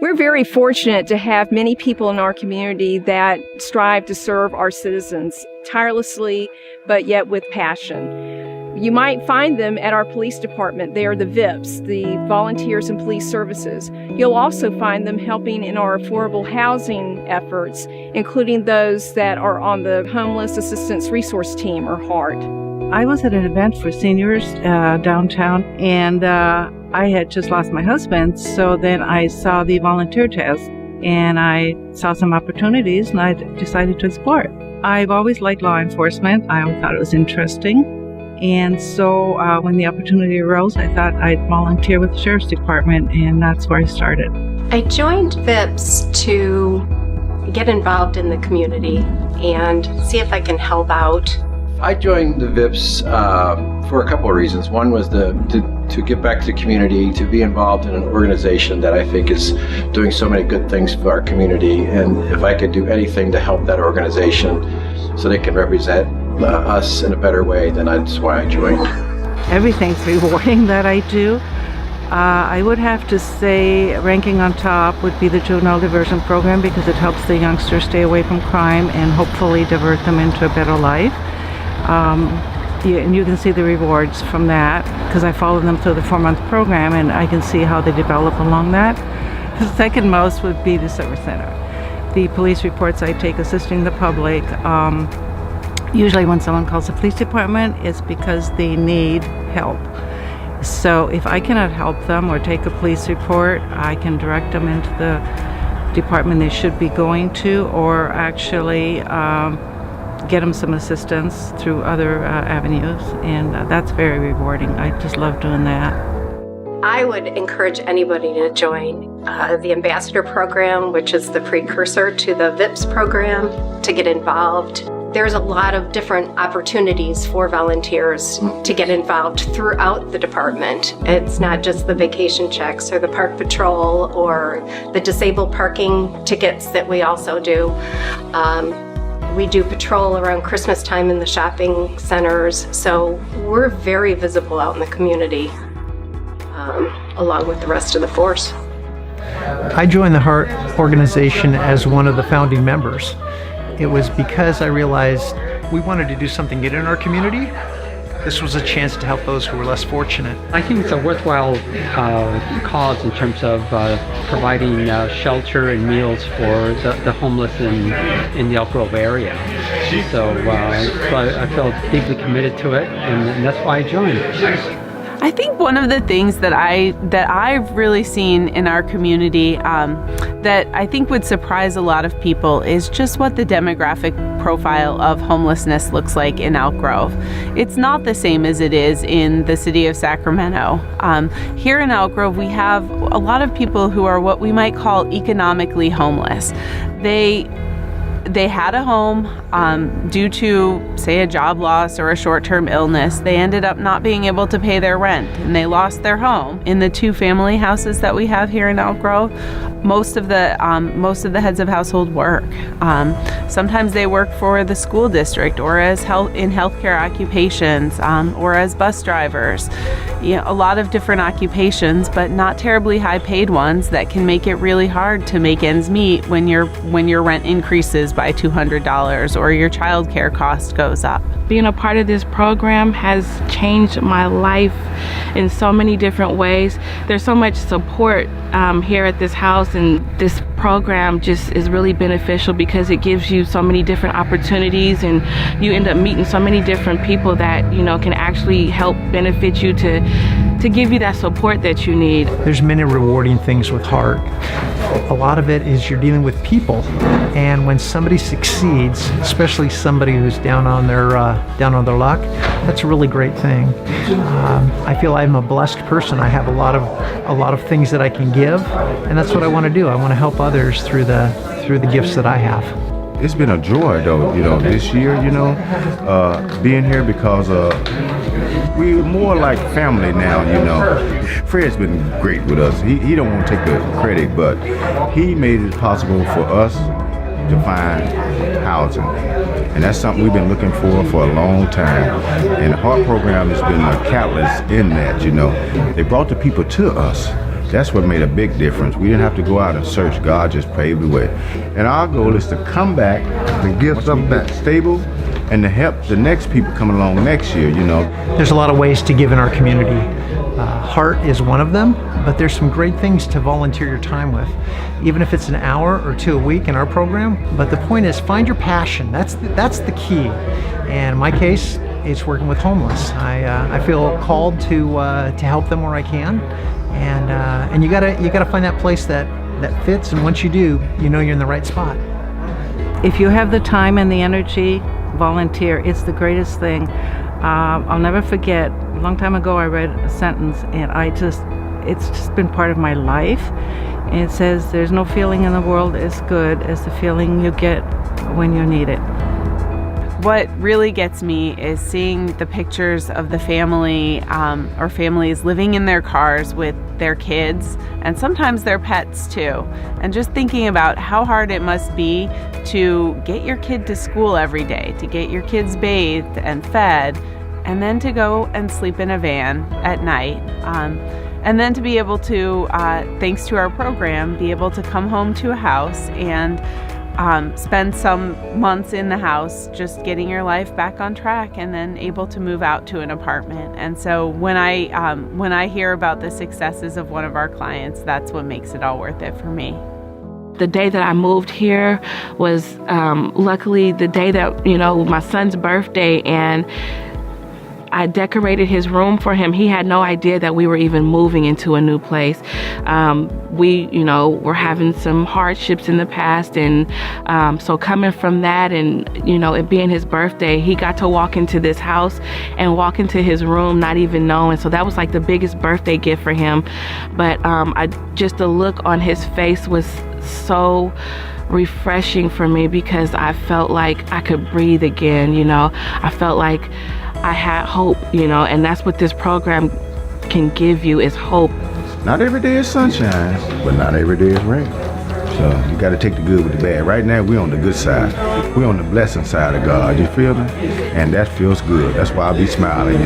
We're very fortunate to have many people in our community that strive to serve our citizens tirelessly, but yet with passion. You might find them at our police department. They are the VIPs, the Volunteers in Police Services. You'll also find them helping in our affordable housing efforts, including those that are on the Homeless Assistance Resource Team, or HART. I was at an event for seniors downtown, and I had just lost my husband, so then I saw the volunteer test, and I saw some opportunities, and I decided to explore it. I've always liked law enforcement. I always thought it was interesting, and so when the opportunity arose, I thought I'd volunteer with the Sheriff's Department, and that's where I started. I joined VIPS to get involved in the community and see if I can help out. I joined the VIPS for a couple of reasons. One was to give back to the community, to be involved in an organization that I think is doing so many good things for our community. And if I could do anything to help that organization so they can represent us in a better way, then that's why I joined. Everything's rewarding that I do. I would have to say ranking on top would be the juvenile diversion program, because it helps the youngsters stay away from crime and hopefully divert them into a better life. And you can see the rewards from that, because I follow them through the 4-month program, and I can see how they develop along that. The second most would be the Service Center. The police reports I take assisting the public, usually when someone calls the police department, it's because they need help. So if I cannot help them or take a police report, I can direct them into the department they should be going to, or actually get them some assistance through other avenues, and that's very rewarding. I just love doing that. I would encourage anybody to join the Ambassador Program, which is the precursor to the VIPS program, to get involved. There's a lot of different opportunities for volunteers to get involved throughout the department. It's not just the vacation checks or the park patrol or the disabled parking tickets that we also do. We do patrol around Christmas time in the shopping centers, so we're very visible out in the community, along with the rest of the force. I joined the HART organization as one of the founding members. It was because I realized we wanted to do something good in our community. This was a chance to help those who were less fortunate. I think it's a worthwhile cause in terms of providing shelter and meals for the homeless in the Elk Grove area. So I felt deeply committed to it, and that's why I joined. I think one of the things that I've really seen in our community that I think would surprise a lot of people is just what the demographic profile of homelessness looks like in Elk Grove. It's not the same as it is in the city of Sacramento. Here in Elk Grove, we have a lot of people who are what we might call economically homeless. They had a home due to, say, a job loss or a short-term illness. They ended up not being able to pay their rent, and they lost their home. In the 2 family houses that we have here in Elk Grove, most of the heads of household work. Sometimes they work for the school district, or as in healthcare occupations, or as bus drivers. A lot of different occupations, but not terribly high-paid ones that can make it really hard to make ends meet when your rent increases by $200 or your child care cost goes up. Being a part of this program has changed my life in so many different ways. There's so much support here at this house, and this program just is really beneficial because it gives you so many different opportunities, and you end up meeting so many different people that can actually help benefit you to give you that support that you need. There's many rewarding things with HART. A lot of it is you're dealing with people, and when somebody succeeds, especially somebody who's down on their luck, that's a really great thing. I feel I'm a blessed person. I have a lot of things that I can give, and that's what I want to do. I want to help others through the gifts that I have. It's been a joy, though, this year, being here, because we're more like family now, Fred's been great with us. He don't want to take the credit, but he made it possible for us to find housing. And that's something we've been looking for a long time. And the HART program has been a catalyst in that, They brought the people to us That's what made a big difference. We didn't have to go out and search. God just paved the way. And our goal is to come back and give something back stable and to help the next people coming along next year, you know. There's a lot of ways to give in our community. Heart is one of them, but there's some great things to volunteer your time with, even if it's an hour or two a week in our program. But the point is, find your passion. That's the key. And in my case, it's working with homeless. I feel called to help them where I can, and you gotta find that place that fits. And once you do, you know you're in the right spot. If you have the time and the energy, volunteer. It's the greatest thing. I'll never forget, a long time ago I read a sentence, and it's just been part of my life. And it says, there's no feeling in the world as good as the feeling you get when you need it. What really gets me is seeing the pictures of the family or families living in their cars with their kids and sometimes their pets too. And just thinking about how hard it must be to get your kid to school every day, to get your kids bathed and fed, and then to go and sleep in a van at night. And then to be able to, thanks to our program, be able to come home to a house and spend some months in the house just getting your life back on track, and then able to move out to an apartment. And so when I hear about the successes of one of our clients, that's what makes it all worth it for me. The day that I moved here was luckily the day that, my son's birthday, and I decorated his room for him. He had no idea that we were even moving into a new place. We, were having some hardships in the past, and so coming from that, and it being his birthday, he got to walk into this house and walk into his room not even knowing. So that was like the biggest birthday gift for him. But just the look on his face was so refreshing for me, because I felt like I could breathe again. I felt like I had hope, and that's what this program can give you, is hope. Not every day is sunshine, but not every day is rain. So you got to take the good with the bad. Right now, we're on the good side. We're on the blessing side of God, you feel me? And that feels good. That's why I be smiling,